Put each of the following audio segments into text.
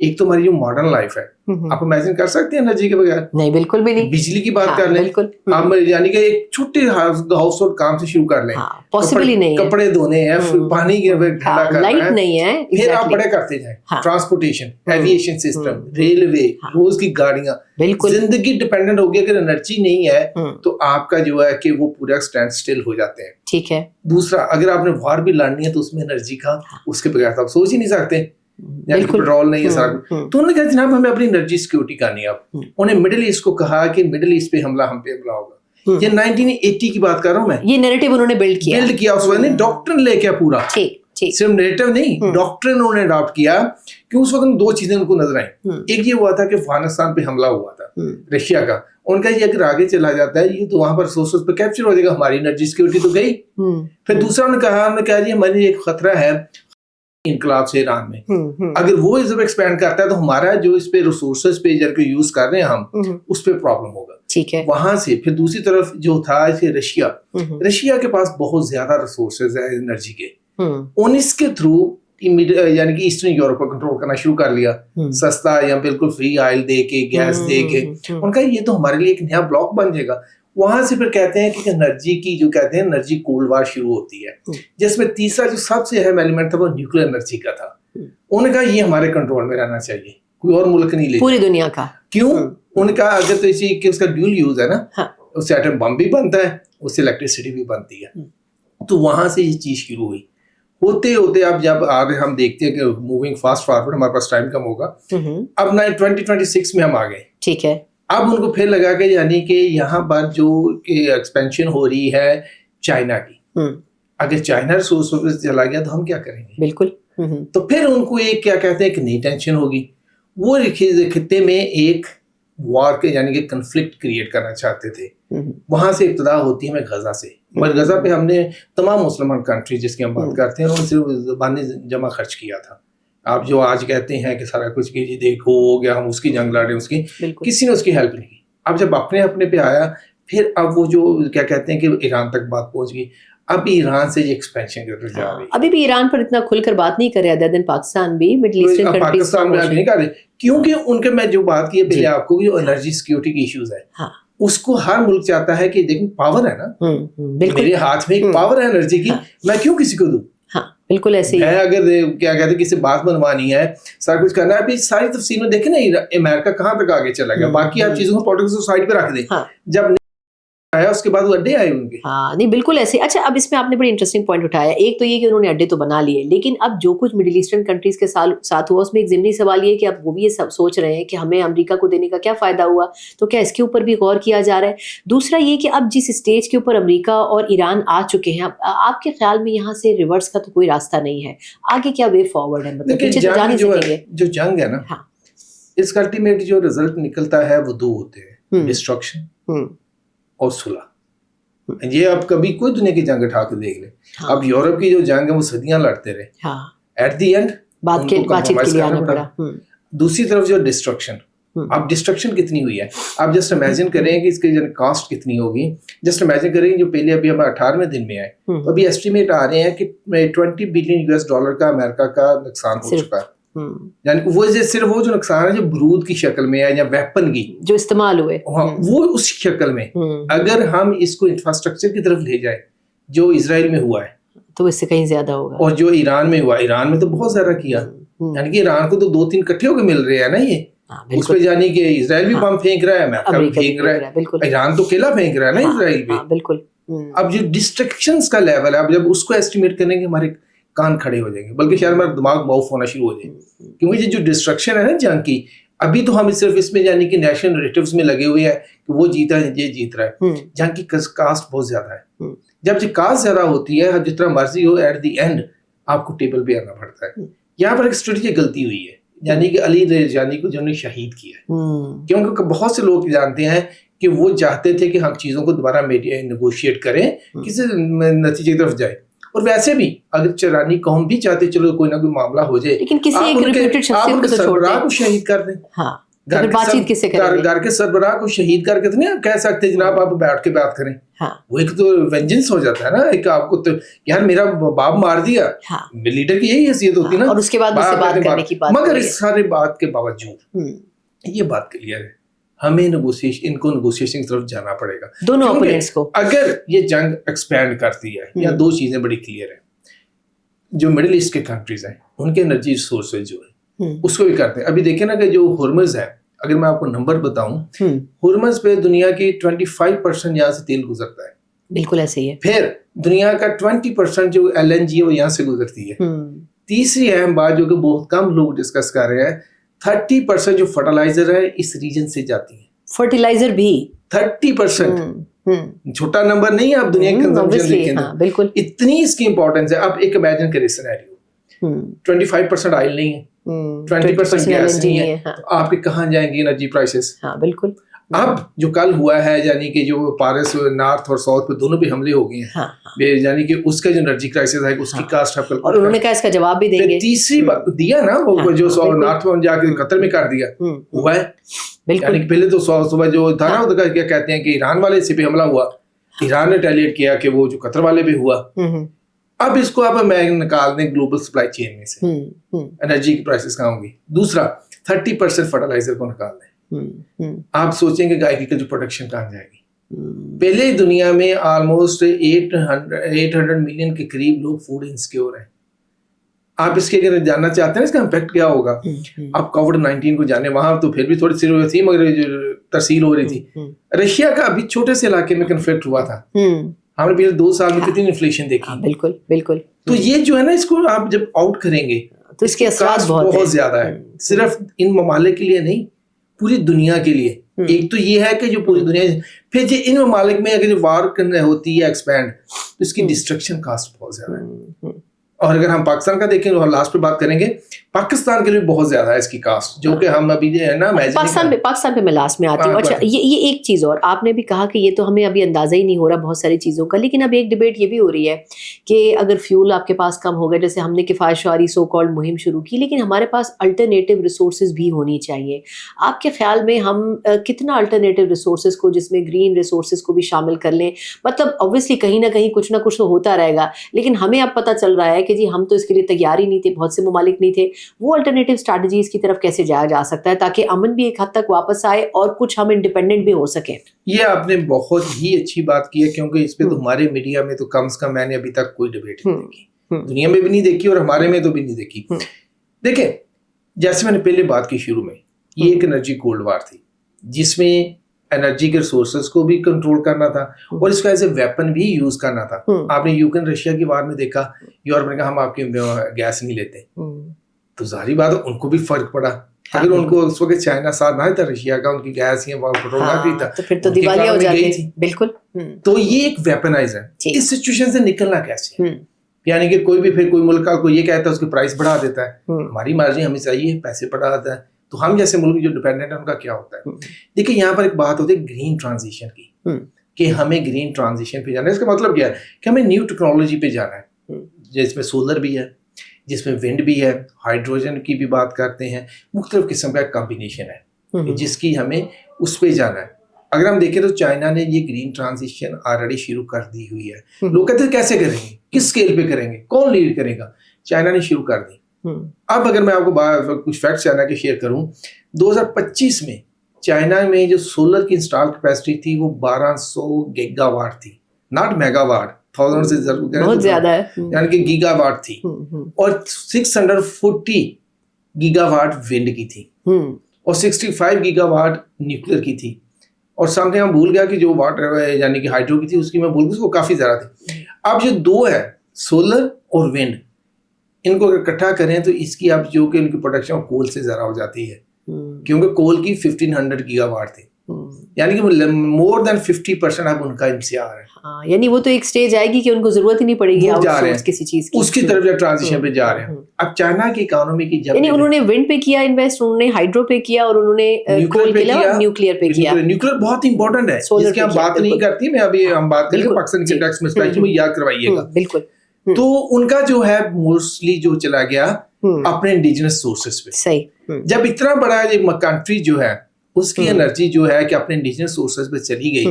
ایک تو ہماری جو ماڈرن لائف ہے, آپ امیجن کر سکتے ہیں انرجی کے بغیر؟ نہیں, بالکل بھی نہیں. بجلی کی بات کر لیں, ہم یعنی کہ ایک چھوٹے ہاؤس ہولڈ کام سے شروع کر لیں, پاسبل ہی نہیں ہے. کپڑے دھونے ہیں, پانی کے ٹھنڈا کرنا ہے, لائٹ نہیں ہے, پھر آپ بڑے کرتے جائیں, ٹرانسپورٹیشن, ایویشن سسٹم, ریلوے, روز کی گاڑیاں, زندگی ڈیپینڈنٹ ہوگی. اگر انرجی نہیں ہے تو آپ کا جو ہے کہ وہ پورا اسٹینڈ اسٹل ہو جاتے ہیں. ٹھیک ہے. دوسرا, اگر آپ نے وار بھی لڑنی ہے تو اس میں انرجی کا, اس کے بغیر تو آپ سوچ ہی نہیں سکتے, پیٹرول نہیں ہے سارا. تو انہوں نے کہا جناب ہمیں اپنی انرجی سیکورٹی کرنی ہے. اب انہیں مڈل ایسٹ کو کہا کہ مڈل ایسٹ پہ حملہ ہم پہ حملہ ہوگا. یہ 1980 کی بات کر رہا ہوں میں, یہ نیریٹو انہوں نے بلڈ کیا اس وقت ڈاکٹرن لے کے پورا, صرف نیریٹو نہیں, ڈاکٹرن انہوں نے اڈاپٹ کیا کہ اس وقت دو چیزیں ان کو نظر آئیں. ایک یہ ہوا تھا کہ افغانستان پہ حملہ ہوا تھا رشیا کا, ان کا یہ اگر آگے چلا جاتا ہے یہ تو وہاں پر ریسورسز پہ کیپچر ہو جائے گا, ہماری انرجی سیکورٹی تو گئی. پھر دوسرا انہوں نے کہا جی ہمارے ایک خطرہ ہے انقلاب سے ایران میں, اگر وہ جب ایکسپینڈ کرتا ہے تو ہمارا جو اس پہ ریسورسز پہ جب یوز کر رہے ہیں ہم, اس پہ پرابلم ہوگا. ٹھیک ہے. وہاں سے پھر دوسری طرف جو تھا رشیا کے پاس بہت زیادہ ریسورسز ہیں انرجی کے, ان اس کے تھرو یعنی کہ ایسٹرن یورپ کو کنٹرول کرنا شروع کر لیا, سستا یا بالکل فری آئل دے کے, گیس دے کے. ان کا یہ تو ہمارے لیے ایک نیا بلاک بن جائے گا. وہاں سے پھر کہتے ہیں کہ انرجی کی جو کہتے ہیں انرجی کولڈ وار شروع ہوتی ہے, جس میں تیسرا جو سب سے اہم ایلیمنٹ تھا وہ نیوکلیر انرجی کا تھا. انہوں نے کہا یہ ہمارے کنٹرول میں رہنا چاہیے, کوئی اور ملک نہیں لے, پوری دنیا کا. کیوں؟ انہوں نے کہا اگر تو اسی کہ اس کا ڈیول یوز ہے نا, اس سے ایٹم بم بھی بنتا ہے, اس سے الیکٹریسٹی بھی بنتی ہے. تو وہاں سے یہ چیز شروع ہوئی. ہوتے ہوتے اب جب آگے ہم دیکھتے ہیں کہ موونگ فاسٹ فارورڈ, ہمارے پاس ٹائم کم ہوگا, اب 2026 میں ہم آ گئے. ٹھیک ہے. اب ان کو پھر لگا کہ یعنی کہ یہاں پر جو ایکسپینشن ہو رہی ہے چائنا کی, اگر چائنا ریسورس پہ چلا گیا تو ہم کیا کریں گے؟ بالکل. تو پھر ان کو ایک کیا کہتے ہیں کہ نئی ٹینشن ہوگی, وہ خطے میں ایک وار کے یعنی کہ کنفلکٹ کریٹ کرنا چاہتے تھے. وہاں سے ابتدا ہوتی ہے ہمیں غزہ سے, مگر غزہ پہ ہم نے تمام مسلمان کنٹری جس کی ہم بات کرتے ہیں انہوں نے صرف زبانی جمع خرچ کیا تھا. آپ جو آج کہتے ہیں کہ سارا کچھ کی جی دیکھو ہو گیا, ہم اس کی جنگ لڑے, اس کی کسی نے اس کی ہیلپ نہیں کی. اب جب اپنے پہ آیا پھر اب وہ جو کیا کہتے ہیں کہ ایران تک بات پہنچ گئی. اب ایران سے یہ ایکسپینشن کر جا رہی ہے. ابھی بھی ایران پر اتنا کھل کر بات نہیں کر رہے, ادر دین پاکستان بھی مڈل ایسٹرن کنٹریز پاکستان میں نہیں کر رہے, کیونکہ ان کے میں جو بات کی پہلے آپ کو جو انرجی سیکورٹی کی ایشوز ہے, اس کو ہر ملک چاہتا ہے کہ دیکھیں پاور ہے نا, میرے ہاتھ میں ایک پاور ہے انرجی کی, میں کیوں کسی کو دوں. بالکل ایسے ہی. میں اگر کیا کہتے ہیں کسی بات بنوانی ہے, سارا کچھ کرنا ہے, ابھی ساری تفصیل میں دیکھیں نا امریکہ کہاں تک آگے چلا گیا. باقی آپ چیزوں کو پولیٹکس کو سائڈ پہ رکھ دیں, جب آیا اس کے بعد وہ اڈے آئے ان کے. ہاں نہیں بالکل ایسے. اچھا اب اس میں آپ نے بڑی انٹرسٹنگ پوائنٹ اٹھایا. ایک تو یہ کہ انہوں نے اڈے تو بنا لیے, لیکن اب جو کچھ مڈل ایسٹرن کنٹریز کے ساتھ ہوا اس میں ایک ضمنی سوال یہ کہ اب وہ بھی یہ سب سوچ رہے ہیں کہ ہمیں امریکہ کو دینے کا کیا فائدہ ہوا, تو کیا اس کے اوپر بھی غور کیا جا رہا ہے. دوسرا یہ کہ اب جس اسٹیج کے اوپر امریکہ اور ایران آ چکے ہیں, آپ کے خیال میں یہاں سے ریورس کا تو کوئی راستہ نہیں ہے, آگے کیا وے فارورڈ ہے, مطلب پیچھے تو جا نہیں سکیں گے. جو جنگ ہے نا, اس کا الٹیمیٹ جو رزلٹ نکلتا ہے وہ دو ہوتے ہیں, ڈسٹرکشن اور صلح. یہ اب کبھی کوئی دنیا کی جنگ اٹھا کے دیکھ لیں, اب یورپ کی جو جنگ ہے وہ صدیاں لڑتے رہے, ایٹ دی اینڈ بات چیت کے لیے آنا پڑا. دوسری طرف جو ڈسٹرکشن, اب ڈسٹرکشن کتنی ہوئی ہے, آپ جسٹ امیجن کریں کہ اس کی کاسٹ کتنی ہوگی. جسٹ امیجن کریں جو پہلے ابھی ہم 18ویں دن میں آئے, تو ابھی ایسٹیمیٹ آ رہے ہیں کہ $20 بلین کا امریکہ کا نقصان ہو چکا ہے. یعنی وہ صرف وہ جو نقصان ہے جو برود کی شکل میں ہے یا ویپن کی جو استعمال ہوئے, وہ اس شکل میں. اگر ہم اس کو انفراسٹرکچر کی طرف لے جائیں جو اسرائیل میں ہوا ہے تو اس سے کہیں زیادہ ہوگا, اور جو ایران میں ہوا, ایران میں تو بہت زیادہ کیا. یعنی کہ ایران کو تو 2-3 کٹھے ہو کے مل رہے ہیں نا, یہ اس پہ جانی کہ اسرائیل بھی بم پھینک رہا ہے, امریکہ بھی پھینک رہا ہے, ایران تو اکیلا پھینک رہا ہے نا اسرائیل پہ. بالکل. اب جو ڈسٹرکشنز کا لیول ہے, اب جب اس کو ایسٹیمیٹ کریں گے ہمارے کان کھڑے ہو جائیں گے, بلکہ شاید ہمارا دماغ معاف ہونا شروع ہو جائے. کیونکہ یہ جو ڈسٹرکشن ہے نا جنگ کی, ابھی تو ہم صرف اس میں یعنی کہ نیشنل نریٹیوز میں لگے ہوئے ہیں کہ وہ جیتا ہے, یہ جیت رہا ہے. جنگ کی کاسٹ بہت زیادہ ہے. جب یہ کاسٹ زیادہ ہوتی ہے, جتنا مرضی ہو, ایٹ دی اینڈ آپ کو ٹیبل پہ آنا پڑتا ہے. یہاں پر ایک اسٹریٹجک غلطی ہوئی ہے, یعنی کہ علی ریجانی کو جنہوں نے شہید کیا ہے. کیونکہ بہت سے لوگ جانتے ہیں کہ وہ چاہتے تھے کہ ہم چیزوں کو دوبارہ نیگوشیٹ کریں, کسی نتیجے کی طرف جائے. اور ویسے بھی اگر چرانی قوم بھی چاہتے چلو کوئی نہ کوئی معاملہ ہو جائے, لیکن کسی ایک ریپیوٹڈ شخصیت کو تو چھوڑ دیں, کو شہید کر دیں. بات چیت کس سے کریں گے؟ گھر کے سربراہ کو شہید کر کے تو نہیں کہہ سکتے جناب آپ بیٹھ کے بات کریں. وہ ایک تو وینجنس ہو جاتا ہے نا, ایک آپ کو تو یار میرا باپ مار دیا, لیڈر کی یہی حیثیت ہوتی ہے نا, اور اس کے بعد بات کرنے کی بات. مگر اس سارے بات کے باوجود یہ بات کلیئر ہے, ہمیں ان کو نیگوشیشن کی طرف جانا پڑے گا دونوں اوپوننٹس کو. اگر یہ جنگ ایکسپینڈ کرتی ہے, یا دو چیزیں بڑی کلیئر ہیں, جو مڈل ایسٹ کے کنٹریز ہیں ان کے انرجی ریسورسز جو ہے اس کو بھی کرتے ہیں. ابھی دیکھیں نا کہ جو ہرمز ہے, اگر میں آپ کو نمبر بتاؤں, ہرمز پہ دنیا کی 25% یہاں سے تیل گزرتا ہے. بالکل ایسے ہی ہے. پھر دنیا کا 20% جو LNG ہے وہ یہاں سے گزرتی ہے. تیسری اہم بات جو کہ بہت کم لوگ ڈسکس کر رہے ہیں, 30% جو فرٹیلائزر ہے اس ریجن سے جاتی ہے. فرٹیلائزر بھی 30%, چھوٹا نمبر نہیں ہے. آپ دنیا کی کنزمپشن دیکھیں, بالکل اتنی اس کی امپورٹنس ہے. اب ایک امیجن کریں سینیریو, 25% آئل نہیں ہے, 20% گیس نہیں ہے, تو آپ کے کہاں جائیں گی انرجی پرائسز؟ بالکل. اب جو کل ہوا ہے, یعنی کہ جو پارس نارتھ اور ساؤتھ پہ دونوں پہ حملے ہو گئے ہیں, یعنی کہ اس کا جو انرجی کرائسس ہے اس کی کاسٹ ہے, اور انہوں نے کہا اس کا جواب بھی دیں گے. تیسری بات دیا نا, وہ جو نارتھ میں جا کے قطر میں کر دیا ہوا ہے. یعنی کہ پہلے تو صبح جو تھا نا, کیا کہتے ہیں کہ ایران والے سے بھی حملہ ہوا, ایران نے ریٹیلیٹ کیا کہ وہ جو قطر والے بھی ہوا. اب اس کو آپ نکال دیں گلوبل سپلائی چین میں سے, انرجی کی پرائسز کہاں ہوں گی. دوسرا 30% فرٹیلائزر کو نکال دیں. آپ سوچیں کہ گائے کی جو پروڈکشن کہاں جائے گی. پہلے دنیا میں آلموسٹ 800 ملین کے قریب لوگ فوڈ انسیکیور ہیں. آپ اس کے اگر جاننا چاہتے ہیں اس کا امپیکٹ کیا ہوگا, آپ کووڈ-19 کو جانے, وہاں تو پھر بھی تھوڑی سی تھی مگر ترسیل ہو رہی تھی. رشیا کا ابھی چھوٹے سے علاقے میں کنفلکٹ ہوا تھا, ہم نے پچھلے 2 سال میں کتنی انفلیشن دیکھی. بالکل بالکل. تو یہ جو ہے نا, اس کو آپ جب آؤٹ کریں گے تو اس کے اثرات بہت زیادہ ہے, صرف ان ممالک کے لیے نہیں پوری دنیا کے لیے. ایک تو یہ ہے کہ جو پوری دنیا, پھر جو ان ممالک میں اگر وار ہوتی ہے ایکسپینڈ, تو اس کی ڈسٹرکشن کاسٹ بہت زیادہ ہے. اور اگر ہم پاکستان کا دیکھیں تو لاسٹ پہ بات کریں گے, پاکستان کے لیے بہت زیادہ ہے اس کی کاسٹ, جو کہ ہم ابھی جو ہے نا پاکستان پہ میں لاسٹ میں آتی ہوں. اچھا, یہ ایک چیز اور آپ نے بھی کہا کہ یہ تو ہمیں ابھی اندازہ ہی نہیں ہو رہا بہت ساری چیزوں کا, لیکن اب ایک ڈبیٹ یہ بھی ہو رہی ہے کہ اگر فیول آپ کے پاس کم ہو گیا, جیسے ہم نے کفایت سو کالڈ مہم شروع کی, لیکن ہمارے پاس الٹرنیٹیو ریسورسز بھی ہونی چاہیے. آپ کے خیال میں ہم کتنا الٹرنیٹیو ریسورسز کو, جس میں گرین ریسورسز کو بھی شامل کر لیں؟ مطلب اوبویسلی کہیں نہ کہیں کچھ نہ کچھ تو ہوتا رہے گا, لیکن ہمیں اب پتہ چل رہا ہے کہ جی ہم تو اس کے لیے تیار ہی نہیں تھے, بہت سے ممالک نہیں تھے. وہ الٹرنیٹیو اسٹریٹجیز کی طرف کیسے جایا جا سکتا ہے تاکہ امن بھی ایک حد تک واپس آئے اور کچھ ہم انڈیپینڈنٹ بھی ہو سکیں؟ یہ آپ نے بہت ہی اچھی بات کی ہے, کیونکہ اس پہ تو ہمارے میڈیا میں تو کم سے کم میں نے ابھی تک کوئی ڈبیٹ نہیں دیکھی, دنیا میں بھی نہیں دیکھی اور ہمارے میں تو بھی نہیں دیکھی. دیکھیں, جیسے میں نے پہلے بات کی شروع میں, یہ ایک انرجی کولڈ وار تھی جس میں انرجی کے ریسورسز کو بھی کنٹرول کرنا تھا اور اس کو ایز اے ویپن بھی یوز کرنا تھا. آپ نے یوکرین رشیا کی وار میں دیکھا, یورپ نے کہا ہم آپ کی گیس نہیں لیتے, تو ظاہری بات ہے ان کو بھی فرق پڑا. اگر ان کو اس وقت چائنا ساتھ نہ تھا رشیا کا, ان کی گیس یا پیٹرول نہ بھی تھا, تو پھر تو دیوالیاں ہو جاتی تھی. بالکل. تو یہ ایک ویپنائز ہے. اس سچویشن سے نکلنا کیسے؟ یعنی کہ کوئی بھی پھر کوئی ملک کا کوئی یہ کہتا ہے اس کی پرائس بڑھا دیتا ہے, ہماری مارجن ہمیں چاہیے, پیسے بڑھا دیتا ہے, تو ہم جیسے ملک جو ڈیپینڈنٹ ہے ان کا کیا ہوتا ہے؟ دیکھیں یہاں پر ایک بات ہوتی ہے گرین ٹرانزیشن کی, کہ ہمیں گرین ٹرانزیشن پہ جانا ہے. اس کا مطلب کیا ہے کہ ہمیں نیو ٹیکنالوجی پہ جانا ہے, جس میں سولر بھی ہے, جس میں ونڈ بھی ہے, ہائیڈروجن کی بھی بات کرتے ہیں, مختلف قسم کا ایک کمبینیشن ہے جس کی ہمیں اس پہ جانا ہے. اگر ہم دیکھیں تو چائنا نے یہ گرین ٹرانزیشن آلریڈی شروع کر دی ہوئی ہے. لوگ کہتے ہیں کیسے کریں گے, کس اسکیل پہ کریں گے, کون لیڈ کرے گا؟ چائنا نے شروع کر دی. اب اگر میں آپ کو کچھ فیکٹس چائنا کے شیئر کروں, 2025 میں چائنا میں جو سولر کی انسٹال کیپیسٹی تھی وہ 1200 گیگا واٹ تھی, ناٹ میگا واٹ, 1000 سے بہت زیادہ ہے, یعنی کہ گیگا واٹ تھی, اور 640 گیگا واٹ ونڈ کی تھی, اور 65 گیگا واٹ نیوکلیر کی تھی, اور سم تھنگ میں بھول گیا کہ جو واٹر یعنی کہ ہائیڈرو کی تھی اس کی میں بھول گیا, اس کو کافی زیادہ تھی. اب یہ دو ہے سولر اور ونڈ, ان کو اگر اکٹھا کریں تو اس کی اب جو کہ ان کی پروڈکشن کول سے زیادہ ہو جاتی ہے, کیونکہ کول کی 1500 گیگا واٹ تھی, یعنی کہ مور دین 50% اب ان کا انحصار ہے. یعنی وہ تو ایک سٹیج آئے گی کہ ان کو ضرورت ہی نہیں پڑے گی آؤٹ سورس کسی چیز کی, اس کی طرف جب ٹرانزیشن پہ جا رہے ہیں. اب چائنا کی اکانومی کی جب, یعنی انہوں نے ونڈ پہ کیا انویسٹ, انہوں نے ہائیڈرو پہ کیا, اور انہوں نے کول پہ کیا, نیوکلیر پہ کیا. نیوکلیر بہت امپورٹنٹ ہے, جس کی ہم بات نہیں کرتی, میں ابھی ہم بات کریں گے پاکستان کے ٹیکس میں, اسپیشلی یاد کروائیے گا. بالکل. تو ان کا جو ہے موسٹلی جو چلا گیا اپنے انڈیجنس سورسز پہ. صحیح. جب اتنا بڑا کنٹری جو ہے اس کی انرجی جو ہے کہ اپنے انڈیجنس سورسز پہ چلی گئی,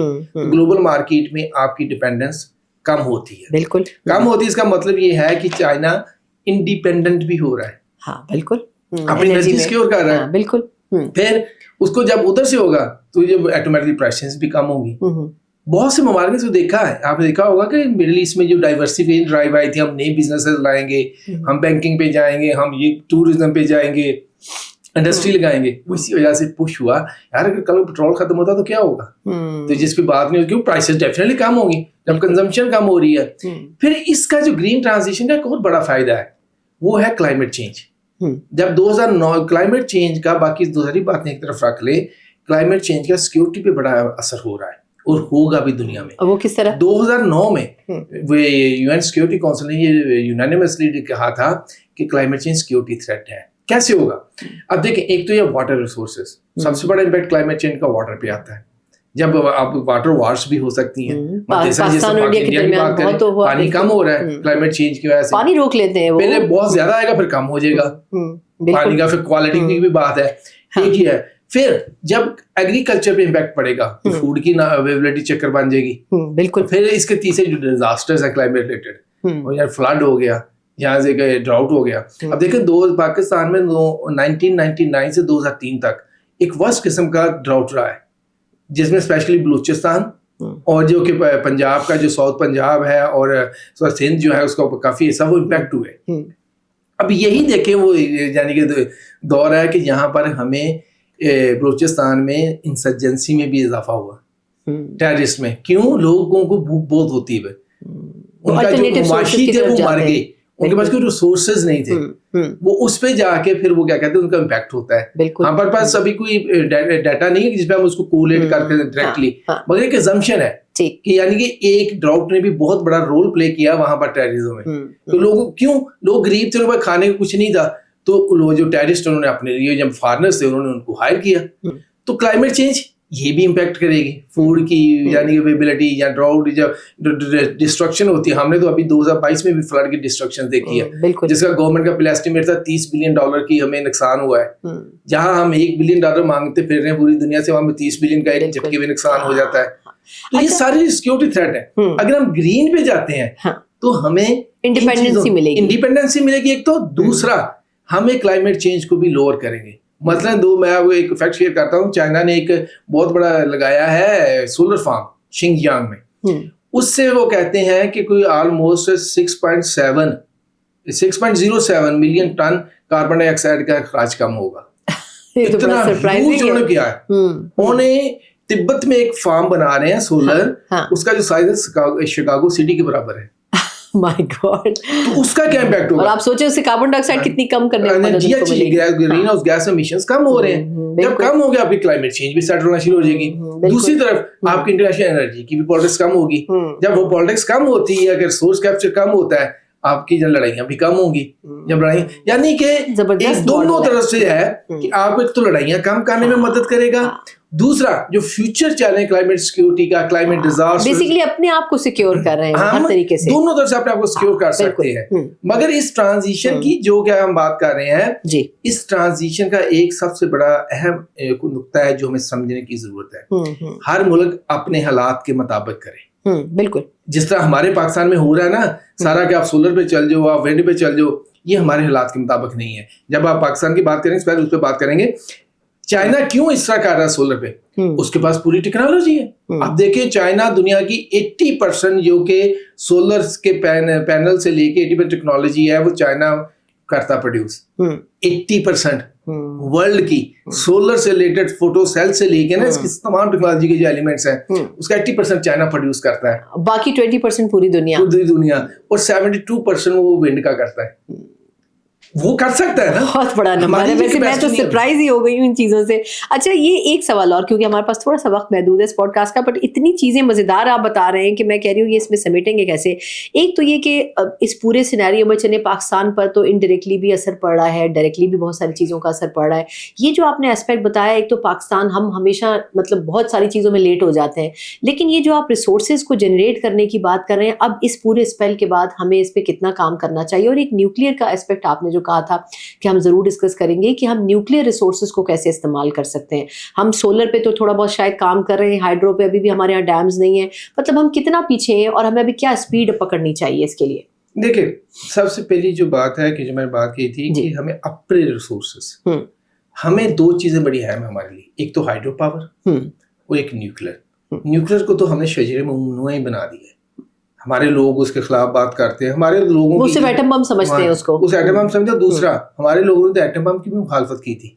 گلوبل مارکیٹ میں آپ کی ڈیپینڈنس کم ہوتی ہے. بالکل کم ہوتی ہے. اس کا مطلب یہ ہے کہ چائنا انڈیپینڈنٹ بھی ہو رہا ہے. ہاں بالکل, اپنی انرجی سیکیور کر رہا ہے. بالکل. پھر اس کو جب ادھر سے ہوگا تو جب آٹومیٹکلی پرائسز بھی کم ہوں گی. بہت سے ممالک سے دیکھا ہے, آپ نے دیکھا ہوگا کہ مڈل ایسٹ میں جو ڈائیورسفیکیشن ڈرائیو آئی تھی, ہم نئے بزنسز لائیں گے, ہم بینکنگ پہ جائیں گے, ہم یہ ٹورزم پہ جائیں گے, انڈسٹری لگائیں گے, اسی وجہ سے پش ہوا یار اگر کل پیٹرول ختم ہوتا تو کیا ہوگا. تو جس پہ بات نہیں ہوگی, پرائسز ڈیفینیٹلی کم ہوگی جب کنزمپشن کم ہو رہی ہے. پھر اس کا جو گرین ٹرانزیشن کا ایک اور بڑا فائدہ ہے وہ ہے کلائمیٹ چینج. جب 2009 کلائمیٹ چینج کا, باقی دوسری باتیں ایک طرف رکھ لے, کلائمیٹ چینج کا سیکورٹی پہ بڑا اثر ہو رہا ہے اور ہوگا بھی دنیا میں. وہ کس طرح؟ 2009 میں یو این سیکورٹی کونسل نے یہ یونانیمسلی کہا تھا کہ کلائمیٹ چینج سیکورٹی تھریٹ ہے. کیسے ہوگا؟ اب دیکھیں, ایک تو یہ واٹر ریسورسز, سب سے بڑا امپیکٹ کلائمیٹ چینج کا واٹر پہ آتا ہے. جب اب واٹر وارس بھی ہو سکتی ہیں, پانی کم ہو رہا ہے کلائمیٹ چینج کی وجہ سے, پانی روک لیتے ہیں, پہلے بہت زیادہ آئے گا پھر کم ہو جائے گا پانی کا, پھر کوالٹی کی بھی بات ہے. ایک ہی ہے. پھر جب ایگریکلچر پہ امپیکٹ پڑے گا تو فوڈ کی اویلیبلٹی چکر بن جائے گی. بالکل. پھر اس کے تیسرے جو ڈیزاسٹرز ہیں کلائمیٹ ریلیٹڈ, یا فلڈ ہو گیا, یہاں سے ڈراؤٹ ہو گیا. اب دیکھیں پاکستان میں 1999 سے 2003 تک ایک ورسٹ قسم کا ڈراؤٹ رہا ہے, جس میں اسپیشلی بلوچستان اور جو کہ پنجاب کا جو ساؤتھ پنجاب ہے اور سندھ جو ہے اس کا کافی حصہ وہ امپیکٹ ہوئے. اب یہی دیکھیں وہ یعنی کہ دور ہے کہ یہاں پر ہمیں بلوچستان میں انسرجنسی میں بھی اضافہ ہوا, ٹیررسٹ میں. کیوں؟ لوگوں کو بھوک بہت ہوتی ہے, ان کا جو معاشی تھے وہ مر گئے, ان کے پاس کوئی ریسورسز نہیں تھے, وہ اس پہ جا کے پھر وہ کیا کہتے ہیں ان کا امپیکٹ ہوتا ہے. ہمارے پاس ابھی کوئی ڈیٹا نہیں ہے جس پہ ہم اس کو کولیٹ کرتے ہیں ڈائریکٹلی, مگر ایک اسمپشن ہے کہ یعنی کہ ایک ڈراؤٹ نے بھی بہت بڑا رول پلے کیا وہاں پر ٹیررزم میں. تو لوگوں کیوں, لوگ غریب تھے, ان پر کھانے کو کچھ نہیں تھا, تو جو ٹیررسٹ انہوں نے اپنے لیے جب فارنرز تھے انہوں نے ان کو ہائر کیا. تو کلائمیٹ چینج یہ بھی امپیکٹ کرے گی فوڈ کی یعنی کہ اویلیبلٹی, یا ڈراؤٹ جب ڈسٹرکشن ہوتی ہے. ہم نے تو ابھی 2022 میں بھی فلڈ کی ڈسٹرکشن دیکھی ہے, جس کا گورنمنٹ کا پہلا ایسٹیمیٹ تھا $30 بلین کی ہمیں نقصان ہوا ہے. جہاں ہم $1 بلین مانگتے پھر رہے ہیں پوری دنیا سے, وہاں میں 30 بلین کا ایک جھٹکے میں نقصان ہو جاتا ہے. تو یہ ساری سیکورٹی تھریٹ ہے. اگر ہم گرین پہ جاتے ہیں تو ہمیں انڈیپینڈنسی ملے گی ایک تو, دوسرا ہمیں کلائمیٹ چینج کو بھی لوور کریں گے. مثلاً میں آپ کو ایک فیکٹ شیئر کرتا ہوں, چائنا نے ایک بہت بڑا لگایا ہے سولر فارم شنگجیانگ میں. اس سے وہ کہتے ہیں کہ کوئی آلموسٹ 6.07 ملین ٹن کاربن ڈائی آکسائڈ کا اخراج کم ہوگا. اتنا ہیوج انہوں نے کیا ہے. انہوں نے تبت میں ایک فارم بنا رہے ہیں سولر, اس کا جو سائز ہے شکاگو سٹی کے برابر ہے. My God. تو اس کا کیا امپیکٹ ہوگا؟ اور آپ سوچیں اس سے کاربن ڈائی آکسائڈ کتنی کم کرنے میں مدد ملے گی. گرین ہاؤس گیس ایمیشنز کم ہو رہے ہیں, جب کم ہو گیا آپ کی کلائمیٹ چینج بھی سیٹ ہونا شروع ہو جائے گی. دوسری طرف آپ کی انٹرنیشنل انرجی کی بھی پالیٹکس کم ہوگی. جب وہ پالیٹکس کم ہوتی ہے, اگر ریسورس کیپچر کم ہوتا ہے, آپ کی لڑائیاں بھی کم ہوں گی. جب لڑائیاں یعنی کہ دونوں طرف سے ہے کہ آپ کو ایک تو لڑائیاں کم کرنے میں مدد کرے گا, دوسرا جو فیوچر چیلنج کلائمیٹ سیکیورٹی کا, کلائمیٹ ڈیزاسٹر, بیسیکلی اپنے آپ کو سیکیور کر رہے ہیں ہر طریقے سے, دونوں طرف سے اپنے آپ کو سیکیور کر سکتے ہیں. مگر اس ٹرانزیشن کی جو کیا ہم بات کر رہے ہیں, اس ٹرانزیشن کا ایک سب سے بڑا اہم نقطہ ہے جو ہمیں سمجھنے کی ضرورت ہے. ہر ملک اپنے حالات کے مطابق کرے. بالکل. جس طرح ہمارے پاکستان میں ہو رہا ہے نا سارا کہ آپ سولر پہ چل جاؤ, آپ ونڈ پہ چل جاؤ, یہ ہمارے حالات کے مطابق نہیں ہے. جب آپ پاکستان کی بات کریں گے پہلے اس پہ بات کریں گے. چائنا کیوں اس طرح کر رہا ہے سولر پہ, اس کے پاس پوری ٹیکنالوجی ہے. اب دیکھیں چائنا دنیا کی 80% جو کہ سولر کے پینل سے لے کے 80% ٹیکنالوجی ہے وہ چائنا کرتا پروڈیوس. 80% ورلڈ کی سولر سے ریلیٹڈ فوٹو سیل سے لے کے نا اس کی تمام ٹیکنالوجی کے جو ایلیمنٹس ہیں اس کا 80% چائنا پروڈیوس کرتا ہے, باقی 20% پوری دنیا, اور 72% وہ ونڈ کا کرتا ہے. وہ کر سکتا ہے نا. بہت بڑا نمبر ہے. ویسے میں تو سرپرائز ہی ہو گئی ہوں ان چیزوں سے. اچھا یہ ایک سوال اور, کیونکہ ہمارے پاس تھوڑا سا وقت محدود ہے اس پوڈ کاسٹ کا, بٹ اتنی چیزیں مزیدار آپ بتا رہے ہیں کہ میں کہہ رہی ہوں یہ اس میں سمیٹیں گے کیسے. ایک تو یہ کہ اس پورے سینیریو میں چلے پاکستان پر تو انڈائریکٹلی بھی اثر پڑ رہا ہے, ڈائریکٹلی بھی بہت ساری چیزوں کا اثر پڑ رہا ہے. یہ جو آپ نے اسپیکٹ بتایا, ایک تو پاکستان ہم ہمیشہ مطلب بہت ساری چیزوں میں لیٹ ہو جاتے ہیں, لیکن یہ جو آپ ریسورسز کو جنریٹ کرنے کی بات کر رہے ہیں, اب اس پورے اسپیل کے بعد ہمیں اس پہ کتنا کام کرنا چاہیے. اور ایک نیوکلیئر کا اسپیکٹ آپ نے جو کہا تھا کہ ہم ضرور ڈسکس کریں گے کہ ہم نیوکلیئر ریسورسز کو کیسے استعمال کر سکتے ہیں. ہم سولر پہ تو تھوڑا بہت شاید کام کر رہے ہیں, ہائیڈرو پہ ابھی بھی ہمارے یہاں ڈیمز نہیں ہیں, مطلب ہم کتنا پیچھے ہیں اور ہمیں ابھی کیا اسپیڈ پکڑنی چاہیے اس کے لیے. دیکھیں سب سے پہلی جو بات ہے کہ جو میں نے بات کی تھی کہ ہمیں اپنے ریسورسز, ہمیں دو چیزیں بڑی اہم ہیں ہمارے لیے, ایک تو ہائیڈرو پاور اور ایک نیوکلیئر. نیوکلیئر کو تو ہم نے شجرے ممنوع ہی بنا دیا ہے. ہمارے لوگ اس کے خلاف بات کرتے ہیں, ہمارے لوگوں صرف ایٹم بم سمجھتے ہیں اس کو, اس ایٹم بم سمجھتے. دوسرا ہمارے لوگوں نے تو ایٹم بم کی بھی مخالفت کی تھی,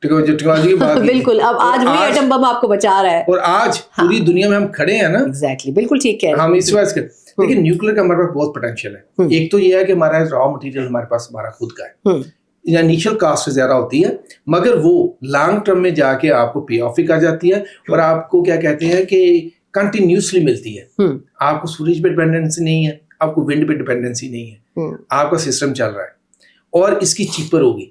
ٹیکنالوجی کی بات. بالکل, اب آج وہی ایٹم بم آپ کو بچا رہا ہے. اور آج پوری دنیا میں ہم کھڑے ہیں نا. ایگزیکٹلی, بالکل ٹھیک کہہ رہے ہیں ہم اس وجہ سے. لیکن نیوکلیئر کا ہمارے پاس بہت پوٹینشیل ہے. ایک تو یہ ہے کہ ہمارا را مٹیریل ہمارے پاس ہمارا خود کا ہے, انیشل کاسٹ زیادہ ہوتی ہے, مگر وہ لانگ ٹرم میں جا کے آپ کو پے آف ہی کر جاتی ہے, اور آپ کو کیا کہتے ہیں کہ کنٹینیوسلی ملتی ہے. آپ کو سورج پہ ڈپینڈنسی نہیں ہے, آپ کو ونڈ پہ ڈپینڈنسی نہیں ہے, آپ کا سسٹم چل رہا ہے اور اس کی چیپر ہوگی.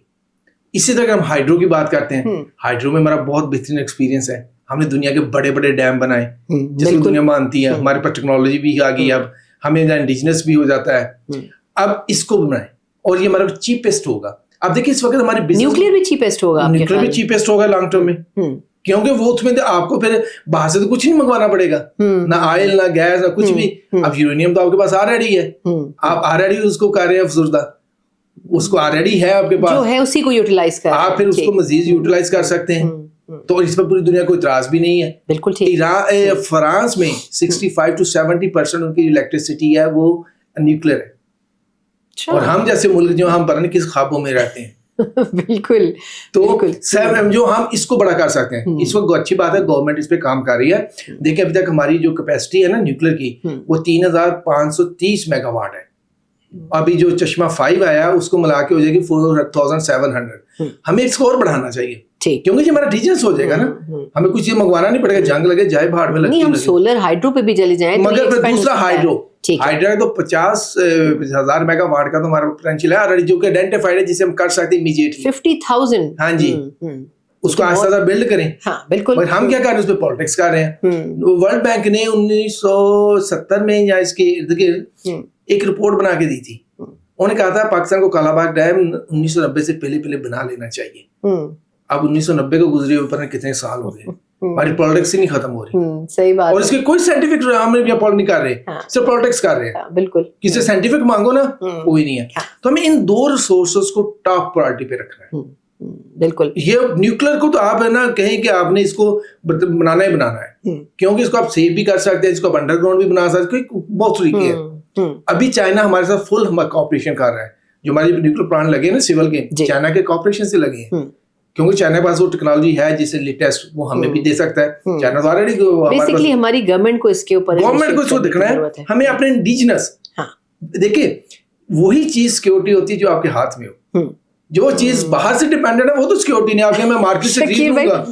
اسی طرح ہم ہائیڈرو کی بات کرتے ہیں, ہائیڈرو میں ہمارا بہت بہترین ایکسپیرینس ہے. ہم نے دنیا کے بڑے بڑے ڈیم بنائے جس کو دنیا مانتی ہے. ہمارے پاس ٹیکنالوجی بھی آ گئی, اب ہمیں انڈیجنس بھی ہو جاتا ہے. اب اس کو بنائیں اور یہ ہمارا چیپسٹ ہوگا. اب دیکھیں اس وقت ہماری نیوکلیئر بھی چیپسٹ ہوگا, نیوکلیئر بھی چیپسٹ ہوگا لانگ ٹرم میں, کیونکہ وہ تمہیں آپ کو پھر باہر سے تو کچھ نہیں منگوانا پڑے گا, نہ آئل نہ گیس نہ کچھ بھی. اب یورینیم تو آپ کے پاس آلریڈی ہے, آپ آلریڈی اس کو کر رہے ہیں افسردہ, اس کو آلریڈی ہے آپ کے پاس, جو ہے اسی کو یوٹیلائز کر, آپ پھر اس کو مزید یوٹیلائز کر سکتے ہیں. تو اس پر پوری دنیا کو اعتراض بھی نہیں ہے. بالکل ٹھیک. فرانس میں 65 to 70% ان کی الیکٹریسٹی ہے وہ نیوکلیئر ہے, اور ہم جیسے ملک جو ہم پتہ نہیں کس خوابوں میں رہتے ہیں. بالکل. تو جو ہم اس کو بڑا کر سکتے ہیں. اس وقت اچھی بات ہے گورنمنٹ اس پہ کام کر رہی ہے. دیکھیں ابھی تک ہماری جو کیپیسٹی ہے نا نیوکلیئر کی وہ 3530 میگا واٹ ہے. ابھی جو چشمہ 5 آیا اس کو ملا کے ہو جائے گی 4700. ہمیں اس کو اور بڑھانا چاہیے کیونکہ یہ ہمارا ڈیجنس ہو جائے گا نا, ہمیں کچھ یہ منگوانا نہیں پڑے گا, جنگ لگے جائے بھاڑ میں لگے, ہم سولر ہائیڈرو پہ بھی چلے جائیں. مگر پھر دوسرا ہائیڈرو تو 50,000 میگا واٹ کا تو ہمارا پوٹینشیل ہے آلریڈی, جو کہ آئیڈینٹیفائڈ ہے, جسے ہم کر سکتے ہیں امیڈیٹلی 50,000. ہاں جی, اس کو آہستہ آہستہ بلڈ کریں. بالکل. اور ہم کیا کر رہے ہیں اس پہ پالیٹکس کر رہے ہیں. ورلڈ بینک نے 1970 میں یا اس کے ارد گرد ایک رپورٹ بنا کے دی تھی. انہوں نے کہا تھا پاکستان کو کالا باغ ڈیم 1990 سے پہلے بنا لینا چاہیے. اب 1990 کو گزرے ہوئے پر کتنے سال ہو گئے, ہماری پالیٹکس ہی نہیں ختم ہو رہی. صحیح بات. اور اس کے کوئی سائنٹیفک ہم نے نہیں کر رہے, صرف پالیٹکس کر رہے ہیں. بالکل. کسی سائنٹیفک مانگو نا کوئی نہیں ہے. تو ہمیں ان دو ریسورسز کو ٹاپ پرائرٹی پہ رکھنا ہے. بالکل. یہ نیوکلیئر کو تو آپ ہے نا کہیں کہ آپ نے اس کو بنانا ہی بنانا ہے, کیونکہ اس کو آپ سیو بھی کر سکتے ہیں, اس کو آپ انڈر گراؤنڈ بھی بنا سکتے ہیں, بہت طریقے ہیں. ابھی چائنا ہمارے ساتھ فل کوآپریشن کر رہا ہے. جو ہمارے نیوکلیئر پلانٹ لگے ہیں نا سول کے, چائنا کے کوآپریشن سے لگے ہیں, کیونکہ چائنا کے پاس وہ ٹیکنالوجی ہے جسے لیٹسٹ وہ ہمیں بھی دے سکتا ہے. چائنا تو آلریڈی بیسیکلی ہماری گورنمنٹ کو اس کے اوپر اس کو دیکھنا ہے. ہمیں اپنے انڈیجنس دیکھیں وہی چیز سیکورٹی ہوتی ہے جو آپ کے ہاتھ میں ہو. جو چیز باہر سے ڈیپینڈنٹ ہے وہ تو سیکورٹی نہیں. آپ کے میں مارکیٹ سے خرید لوں گا.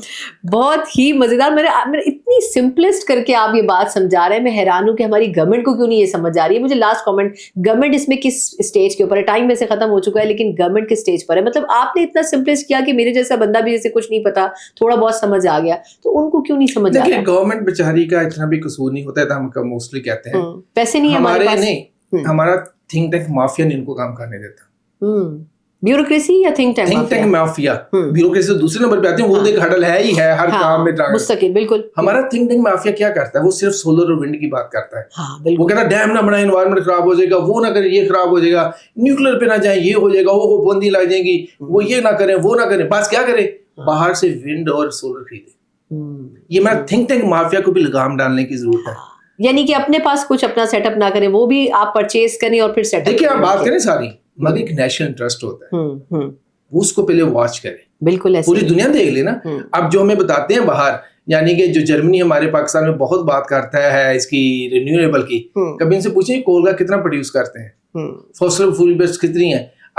بہت ہی مزیدار. میرے اتنی سمپلسٹ کر کے آپ یہ بات سمجھا رہے ہیں, میں حیران ہوں کہ ہماری گورنمنٹ کو کیوں نہیں یہ سمجھ آ رہی ہے. مجھے لاسٹ کامنٹ, گورنمنٹ اس میں کس اسٹیج کے اوپر ہے؟ ٹائم ویسے ختم ہو چکا ہے, لیکن گورنمنٹ کس اسٹیج پر ہے؟ مطلب آپ نے اتنا سمپلسٹ کیا کہ میرے جیسا بندہ بھی جیسے کچھ نہیں پتا تھوڑا بہت سمجھ آ گیا, تو ان کو کیوں نہیں سمجھ آ رہا؟ گورنمنٹ بیچاری کا اتنا بھی قصور نہیں ہوتا ہے, ہم موسٹلی کہتے ہیں پیسے نہیں ہمارے پاس. نہیں, ہمارا تھنک ٹینک مافیا نہیں ان کو کام کرنے دیتا. بیوروکریسی یا تھنک ٹینک مافیا. بیوروکریسی دوسرے نمبر پہ آتے ہیں, وہ ایک ہڈل ہے ہی ہے ہر کام میں مستقل. بالکل. ہمارا تھنک ٹینک مافیا کیا کرتا ہے, وہ صرف سولر اور ونڈ کی بات کرتا ہے. وہ کہتا ہے ڈیم نہ بنائے, انوائرمنٹ خراب ہو جائے گا, وہ نہ کریں یہ خراب ہو جائے گا, نیوکلیئر پہ نہ جائیں یہ ہو جائے گا, وہ پابندی لگ جائیں گی, وہ یہ نہ کریں وہ نہ کریں. بس کیا کریں, باہر سے ونڈ اور سولر خریدیں. یہ ہمارا تھنک ٹینک مافیا کو بھی لگام ڈالنے کی ضرورت ہے. یعنی کہ اپنے پاس کچھ اپنا سیٹ اپ نہ کریں, وہ بھی آپ پرچیز کریں اور پھر سیٹ اپ. دیکھیں آپ بات کریں ساری, مگر ایک نیشنل انٹرسٹ ہوتا ہے, وہ اس کو پہلے واچ کریں. بالکل. پوری دنیا دیکھ لے نا. اب جو ہمیں بتاتے ہیں باہر, یعنی کہ جو جرمنی ہمارے پاکستان میں بہت بات کرتا ہے اس کی رینیویبل کی, کبھی ان سے پوچھیں کول کا کتنا پروڈیوس کرتے ہیں, فوسل فیول بیس کتنی ہے.